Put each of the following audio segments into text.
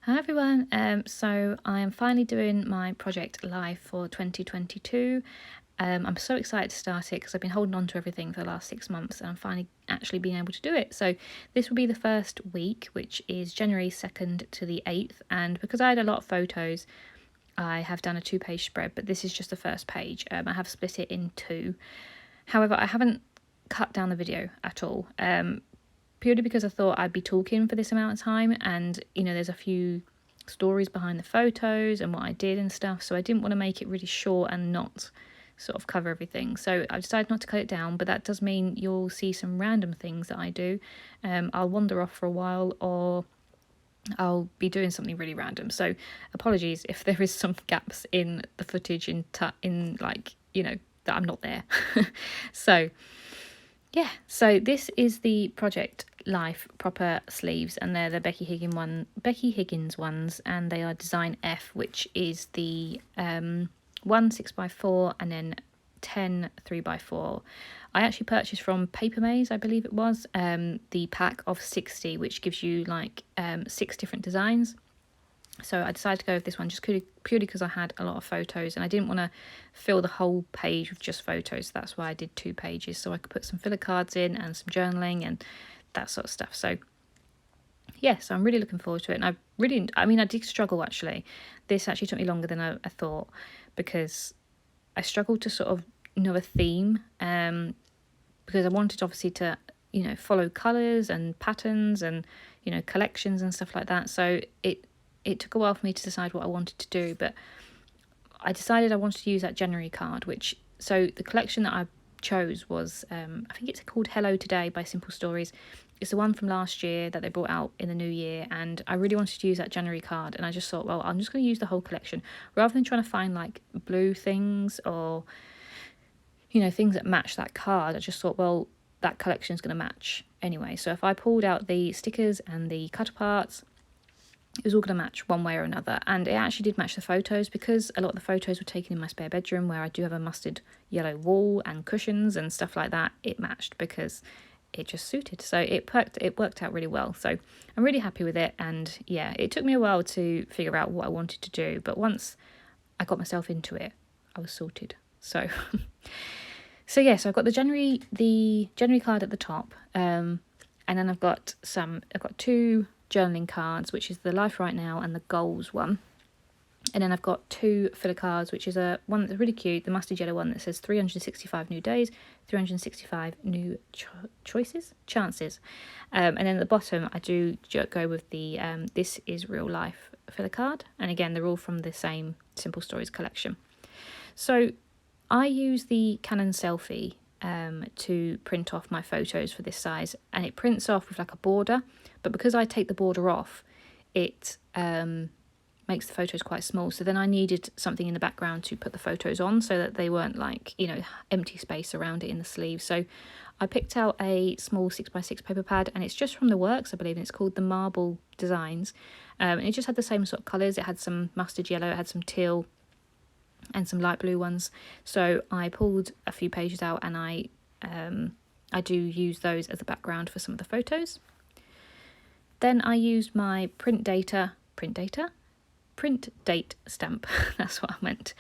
Hi everyone, so I am finally doing my project live for 2022. I'm so excited to start it because I've been holding on to everything for the last 6 months and I'm finally actually being able to do it. So this will be the first week, which is January 2nd to the 8th, and because I had a lot of photos, I have done a 2-page spread, but this is just the first page. I have split it in two. However, I haven't cut down the video at all. Purely because I thought I'd be talking for this amount of time, and there's a few stories behind the photos and what I did and stuff, so I didn't want to make it really short and not sort of cover everything. So I decided not to cut it down, but that does mean you'll see some random things that I do. I'll wander off for a while, or I'll be doing something really random. So apologies if there is some gaps in the footage that I'm not there. So yeah, so this is the Project Life proper sleeves, and they're the Becky Higgins ones, and they are design F, which is the 1 6x4 and then 10 3x4. I actually purchased from Paper Maze, I believe it was, the pack of 60, which gives you like 6 different designs. So I decided to go with this one just purely because I had a lot of photos and I didn't want to fill the whole page with just photos. So that's why I did 2 pages, so I could put some filler cards in and some journaling and that sort of stuff. So yeah, so I'm really looking forward to it. And I did struggle actually. This actually took me longer than I thought, because I struggled to sort of know a theme, because I wanted obviously to follow colours and patterns and collections and stuff like that. So it took a while for me to decide what I wanted to do, but I decided I wanted to use that January card, so the collection that I chose was, I think it's called Hello Today by Simple Stories. It's the one from last year that they brought out in the new year, and I really wanted to use that January card, and I just thought, well, I'm just going to use the whole collection rather than trying to find like blue things or things that match that card. I just thought, well, that collection is going to match anyway, so if I pulled out the stickers and the cut parts, it was all going to match one way or another. And it actually did match the photos, because a lot of the photos were taken in my spare bedroom, where I do have a mustard yellow wall and cushions and stuff like that. It matched because it just suited, so it worked out really well. So I'm really happy with it. And yeah, it took me a while to figure out what I wanted to do, but once I got myself into it, I was sorted. So so I've got the January card at the top, and then I've got 2 journaling cards, which is the Life Right Now and the Goals one. And then I've got 2 filler cards, which is one that's really cute, the mustard yellow one that says 365 new days, 365 new chances. And then at the bottom, I do go with the This Is Real Life filler card. And again, they're all from the same Simple Stories collection. So I use the Canon Selfie to print off my photos for this size, and it prints off with like a border, but because I take the border off, it makes the photos quite small. So then I needed something in the background to put the photos on, so that they weren't like empty space around it in the sleeve. So I picked out a small 6x6 paper pad, and it's just from the Works, I believe, and it's called the Marble Designs, and it just had the same sort of colours. It had some mustard yellow, it had some teal and some light blue ones. So I pulled a few pages out, and I do use those as a background for some of the photos. Then I used my print date stamp, that's what I meant,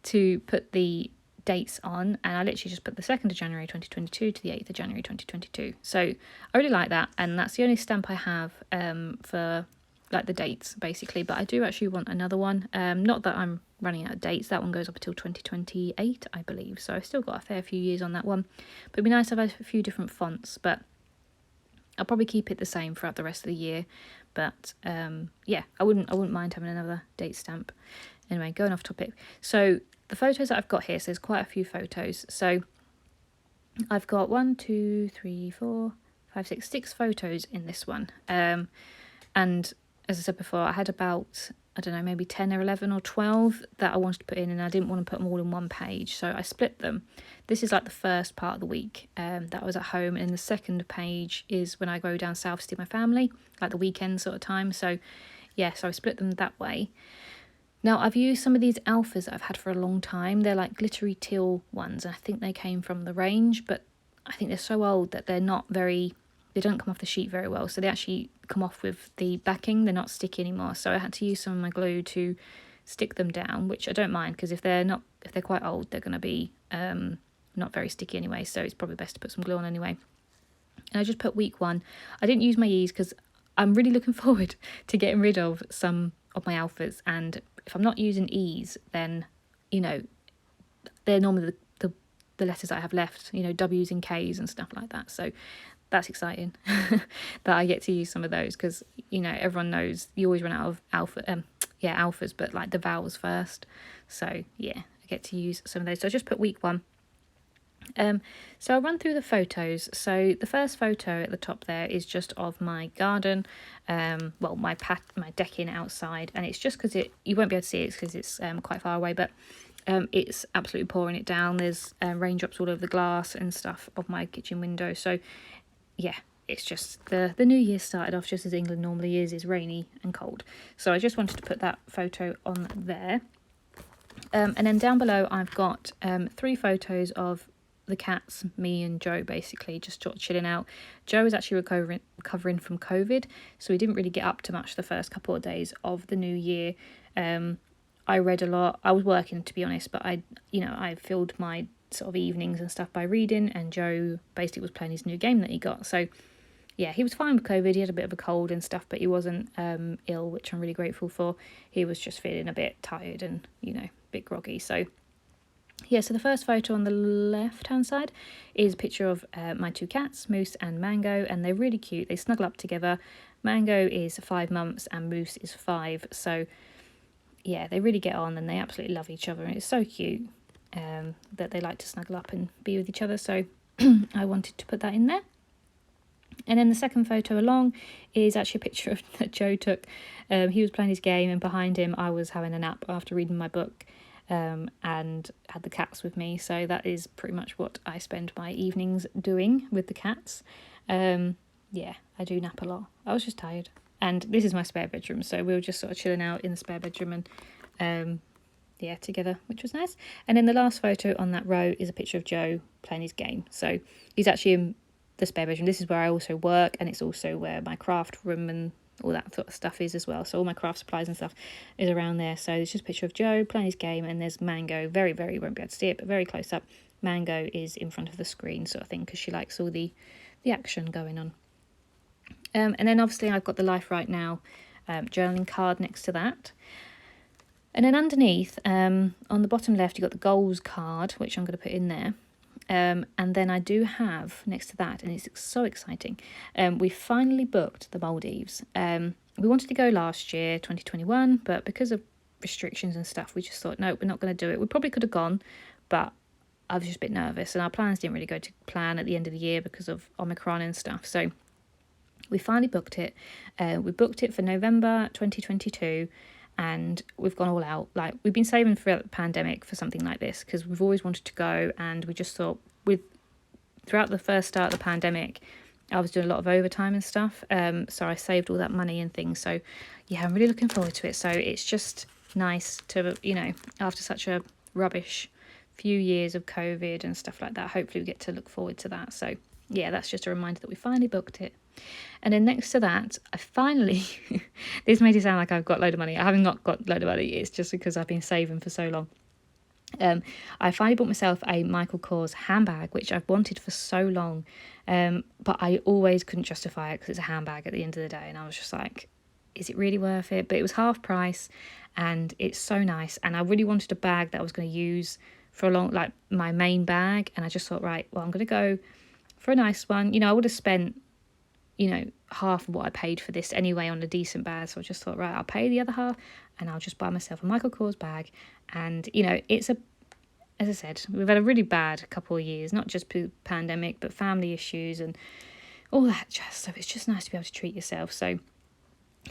to put the dates on, and I literally just put the 2nd of January 2022 to the 8th of January 2022. So I really like that, and that's the only stamp I have for like the dates basically, but I do actually want another one. Not that I'm running out of dates, that one goes up until 2028, I believe, so I've still got a fair few years on that one, but it'd be nice to have a few different fonts, but I'll probably keep it the same throughout the rest of the year. But yeah, I wouldn't mind having another date stamp. Anyway, going off topic, so the photos that I've got here, so there's quite a few photos. So I've got 1 2 3 4 5 6 6 photos in this one, and as I said before, I had about, I don't know, maybe 10 or 11 or 12 that I wanted to put in, and I didn't want to put them all in one page, so I split them. This is like the first part of the week that I was at home, and the second page is when I go down south to see my family, like the weekend sort of time. So yeah, so I split them that way. Now I've used some of these alphas that I've had for a long time. They're like glittery teal ones, and I think they came from the range, but I think they're so old that they're not very they don't come off the sheet very well, so they actually come off with the backing. They're not sticky anymore, so I had to use some of my glue to stick them down, which I don't mind, because if they're quite old, they're going to be not very sticky anyway, so it's probably best to put some glue on anyway. And I just put week 1. I didn't use my E's because I'm really looking forward to getting rid of some of my alphas, and if I'm not using E's, then they're normally the letters I have left, W's and K's and stuff like that. So that's exciting that I get to use some of those, because everyone knows you always run out of alphas, but like the vowels first. So yeah, I get to use some of those. So I just put week 1. So I'll run through the photos. So the first photo at the top there is just of my garden, my decking outside, and it's just because you won't be able to see it because it's quite far away, but it's absolutely pouring it down. There's raindrops all over the glass and stuff of my kitchen window. So yeah, it's just the new year started off just as England normally is rainy and cold. So I just wanted to put that photo on there. And then down below I've got 3 photos of the cats, me and Joe, basically just sort of chilling out. Joe was actually recovering from COVID, so he didn't really get up to much the first couple of days of the new year. I read a lot. I was working, to be honest, but I filled my sort of evenings and stuff by reading, and Joe basically was playing his new game that he got. So yeah, he was fine with COVID. He had a bit of a cold and stuff, but he wasn't ill, which I'm really grateful for. He was just feeling a bit tired and a bit groggy. So yeah, so the first photo on the left hand side is a picture of my 2 cats, Moose and Mango, and they're really cute. They snuggle up together. Mango is 5 months and Moose is 5, so yeah, they really get on and they absolutely love each other, and it's so cute that they like to snuggle up and be with each other. So I wanted to put that in there. And then the second photo along is actually a picture that Joe took. He was playing his game, and behind him I was having a nap after reading my book, and had the cats with me. So that is pretty much what I spend my evenings doing with the cats. Yeah, I do nap a lot. I was just tired. And this is my spare bedroom, so we were just sort of chilling out in the spare bedroom and together, which was nice. And then the last photo on that row is a picture of Joe playing his game. So he's actually in the spare bedroom. This is where I also work, and it's also where my craft room and all that sort of stuff is as well. So all my craft supplies and stuff is around there. So there's just a picture of Joe playing his game, and there's Mango, very, very, won't be able to see it, but very close up. Mango is in front of the screen sort of thing, because she likes all the action going on. And then obviously I've got the Life Right Now journaling card next to that. And then underneath, on the bottom left, you've got the goals card, which I'm going to put in there. And then I do have next to that, and it's so exciting, we finally booked the Maldives. We wanted to go last year, 2021, but because of restrictions and stuff, we just thought, no, we're not going to do it. We probably could have gone, but I was just a bit nervous, and our plans didn't really go to plan at the end of the year because of Omicron and stuff. So we finally booked it. We booked it for November 2022, and we've gone all out. Like, we've been saving throughout the pandemic for something like this, because we've always wanted to go, and we just thought, throughout the first start of the pandemic, I was doing a lot of overtime and stuff, so I saved all that money and things. So yeah, I'm really looking forward to it. So it's just nice to, after such a rubbish few years of COVID and stuff like that, hopefully we get to look forward to that. So yeah, that's just a reminder that we finally booked it. And then next to that, I finally, this made it sound like I've got a load of money. I haven't got a load of money. It's just because I've been saving for so long. I finally bought myself a Michael Kors handbag, which I've wanted for so long, but I always couldn't justify it because it's a handbag at the end of the day, and I was just like, is it really worth it? But it was half price, and it's so nice, and I really wanted a bag that I was going to use for a long, like my main bag, and I just thought, right, well, I'm going to go for a nice one. I would have spent half of what I paid for this anyway on a decent bag, so I just thought, right, I'll pay the other half and I'll just buy myself a Michael Kors bag. And it's as I said, we've had a really bad couple of years, not just pandemic but family issues and all that jazz, so it's just nice to be able to treat yourself. So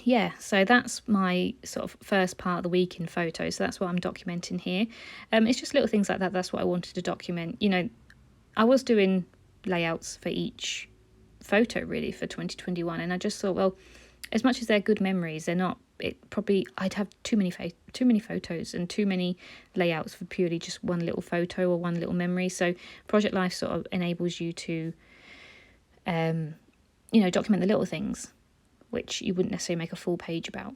yeah, so that's my sort of first part of the week in photos, so that's what I'm documenting here. It's just little things like that. That's what I wanted to document. I was doing layouts for each photo really for 2021, and I just thought, well, as much as they're good memories, they're not, I'd have too many photos and too many layouts for purely just one little photo or one little memory. So Project Life sort of enables you to document the little things, which you wouldn't necessarily make a full page about.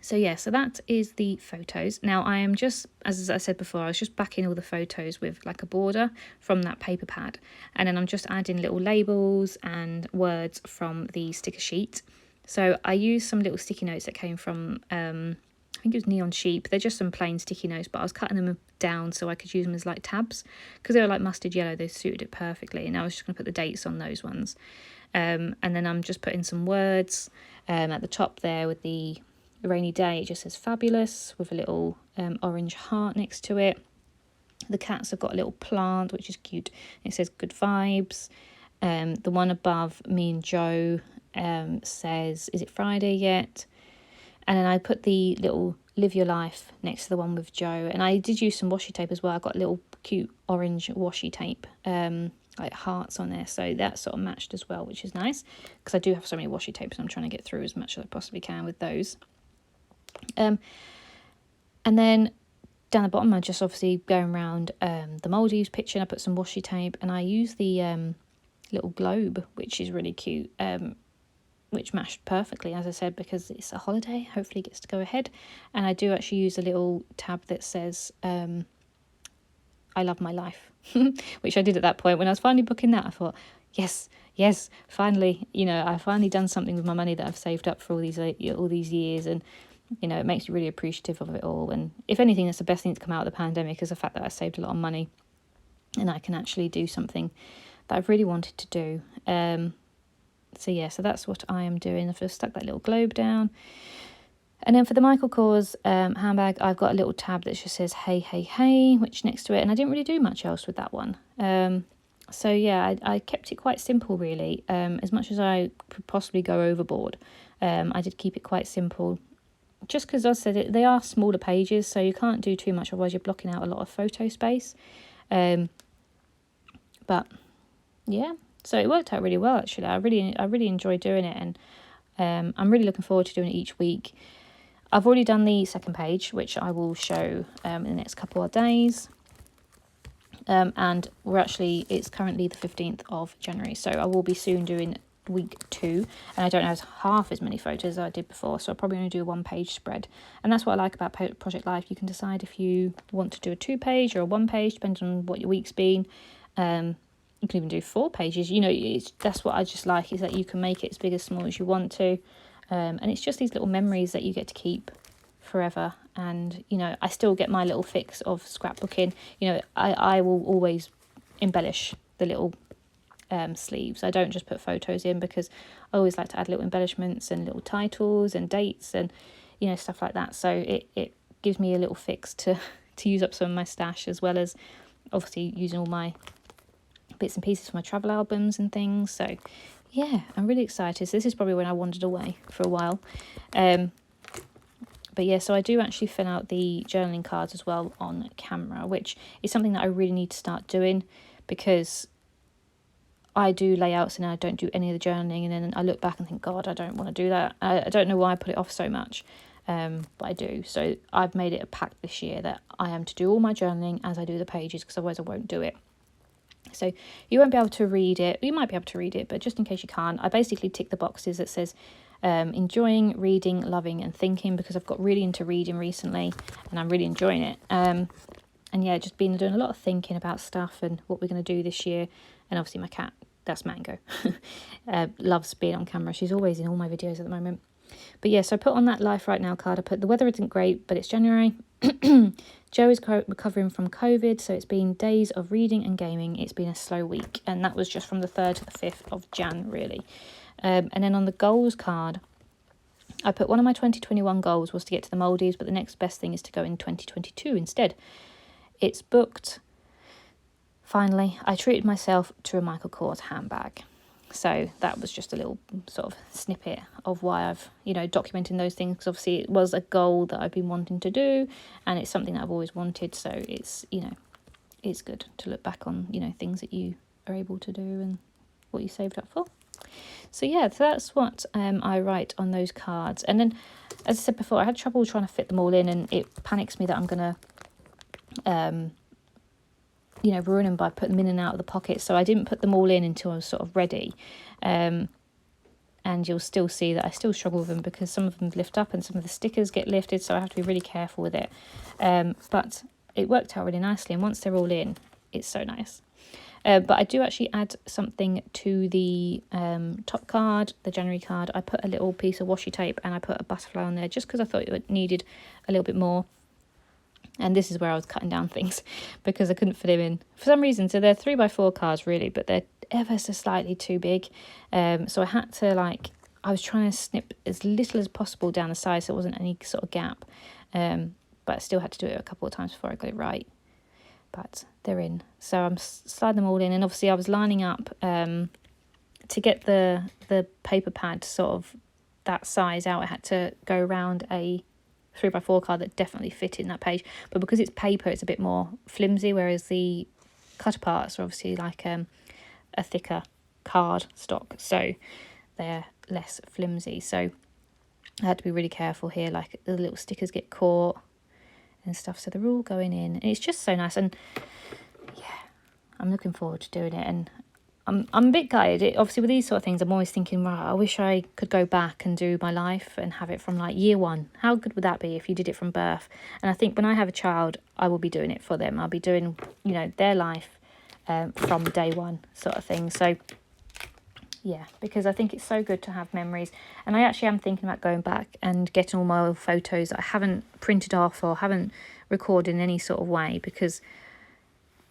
So yeah, so that is the photos. Now I am just, as I said before, I was just backing all the photos with like a border from that paper pad, and then I'm just adding little labels and words from the sticker sheet. So I used some little sticky notes that came from, I think it was Neon Sheep. They're just some plain sticky notes, but I was cutting them down so I could use them as like tabs, because they were like mustard yellow, they suited it perfectly, and I was just going to put the dates on those ones. And then I'm just putting some words at the top there with the rainy day. It just says fabulous with a little orange heart next to it. The cats have got a little plant which is cute. It says good vibes. The one above me and Joe says, is it Friday yet? And then I put the little live your life next to the one with Joe, and I did use some washi tape as well. I got little cute orange washi tape, like hearts on there, so that sort of matched as well, which is nice, because I do have so many washi tapes and I'm trying to get through as much as I possibly can with those. And then down the bottom, I just obviously going around the Maldives picture, and I put some washi tape, and I use the little globe, which is really cute, which matched perfectly, as I said, because it's a holiday. Hopefully it gets to go ahead. And I do actually use a little tab that says I love my life, which I did at that point. When I was finally booking that, I thought, yes, finally, I've finally done something with my money that I've saved up for all these years, and it makes you really appreciative of it all. And if anything, that's the best thing to come out of the pandemic, is the fact that I saved a lot of money and I can actually do something that I've really wanted to do. So yeah, so that's what I am doing. I've just stuck that little globe down. And then for the Michael Kors handbag, I've got a little tab that just says hey, hey, hey, which next to it. And I didn't really do much else with that one. So yeah, I kept it quite simple, really. As much as I could possibly go overboard, I did keep it quite simple. Just because, as I said, they are smaller pages, so you can't do too much, otherwise you're blocking out a lot of photo space. But yeah, so it worked out really well, actually. I really enjoyed doing it, and I'm really looking forward to doing it each week. I've already done the second page, which I will show in the next couple of days. And it's currently the 15th of January, so I will be soon doing week 2, and I don't have half as many photos as I did before, so I'll probably only do a 1-page spread. And that's what I like about Project Life. You can decide if you want to do a 2-page or a 1-page, depending on what your week's been. You can even do 4 pages. That's what I just like, is that you can make it as big as small as you want to. And it's just these little memories that you get to keep forever. And I still get my little fix of scrapbooking. I will always embellish the little sleeves. I don't just put photos in, because I always like to add little embellishments and little titles and dates and stuff like that. So it gives me a little fix to use up some of my stash, as well as obviously using all my bits and pieces for my travel albums and things. So yeah, I'm really excited. So this is probably when I wandered away for a while. But yeah, so I do actually fill out the journaling cards as well on camera, which is something that I really need to start doing, because I do layouts and I don't do any of the journaling, and then I look back and think, God, I don't want to do that. I don't know why I put it off so much, but I do. So I've made it a pact this year that I am to do all my journaling as I do the pages, because otherwise I won't do it. So you won't be able to read it. You might be able to read it, but just in case you can't, I basically tick the boxes that says enjoying, reading, loving and thinking, because I've got really into reading recently and I'm really enjoying it. And yeah, just doing a lot of thinking about stuff and what we're going to do this year. And obviously my cat, that's Mango, loves being on camera. She's always in all my videos at the moment. But yeah, so I put on that Life Right Now card. I put the weather isn't great, but it's January. Joe is recovering from COVID, so it's been days of reading and gaming. It's been a slow week, and that was just from the 3rd to the 5th of Jan, really. And then on the goals card, I put one of my 2021 goals was to get to the Maldives, but the next best thing is to go in 2022 instead. It's booked. Finally, I treated myself to a Michael Kors handbag. So that was just a little sort of snippet of why I've, documenting those things, because obviously it was a goal that I've been wanting to do, and it's something that I've always wanted. So it's, it's good to look back on, things that you are able to do and what you saved up for. So yeah, so that's what I write on those cards. And then, as I said before, I had trouble trying to fit them all in, and it panics me that I'm going to ruin them by putting them in and out of the pockets. So I didn't put them all in until I was sort of ready. and you'll still see that I still struggle with them because some of them lift up and some of the stickers get lifted, so I have to be really careful with it. But it worked out really nicely, and once they're all in, it's so nice. But I do actually add something to the top card, the January card. I put a little piece of washi tape and I put a butterfly on there just because I thought it needed a little bit more. And this is where I was cutting down things because I couldn't fit them in for some reason. So they're 3x4 cards really, but they're ever so slightly too big. So I had to I was trying to snip as little as possible down the side so there wasn't any sort of gap. But I still had to do it a couple of times before I got it right. But they're in. So I'm sliding them all in. And obviously I was lining up to get the paper pad sort of that size out. I had to go around a 3x4 card that definitely fit in that page, but because it's paper it's a bit more flimsy, whereas the cutter parts are obviously like a thicker card stock, so they're less flimsy. So I had to be really careful here, like the little stickers get caught and stuff, so they're all going in, and it's just so nice. And yeah, I'm looking forward to doing it, and I'm a bit gutted. Obviously with these sort of things I'm always thinking, right, I wish I could go back and do my life and have it from like year one. How good would that be if you did it from birth? And I think when I have a child I will be doing it for them. I'll be doing, you know, their life from day one sort of thing. So yeah, because I think it's so good to have memories. And I actually am thinking about going back and getting all my old photos that I haven't printed off or haven't recorded in any sort of way, because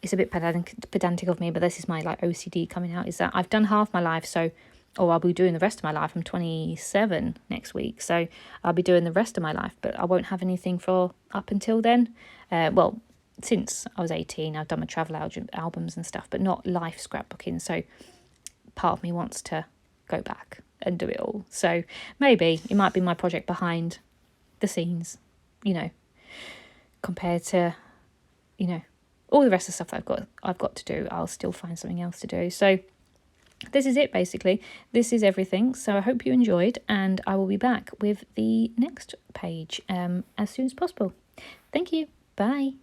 it's a bit pedantic of me, but this is my like OCD coming out, is that I've done half my life, so, or I'll be doing the rest of my life. I'm 27 next week, so I'll be doing the rest of my life, but I won't have anything for up until then. Well, since I was 18 I've done my travel albums and stuff, but not life scrapbooking, so part of me wants to go back and do it all. So maybe it might be my project behind the scenes, you know, compared to, you know, all the rest of the stuff that I've got to do. I'll still find something else to do. So this is it basically. This is everything. So I hope you enjoyed, and I will be back with the next page as soon as possible. Thank you. Bye.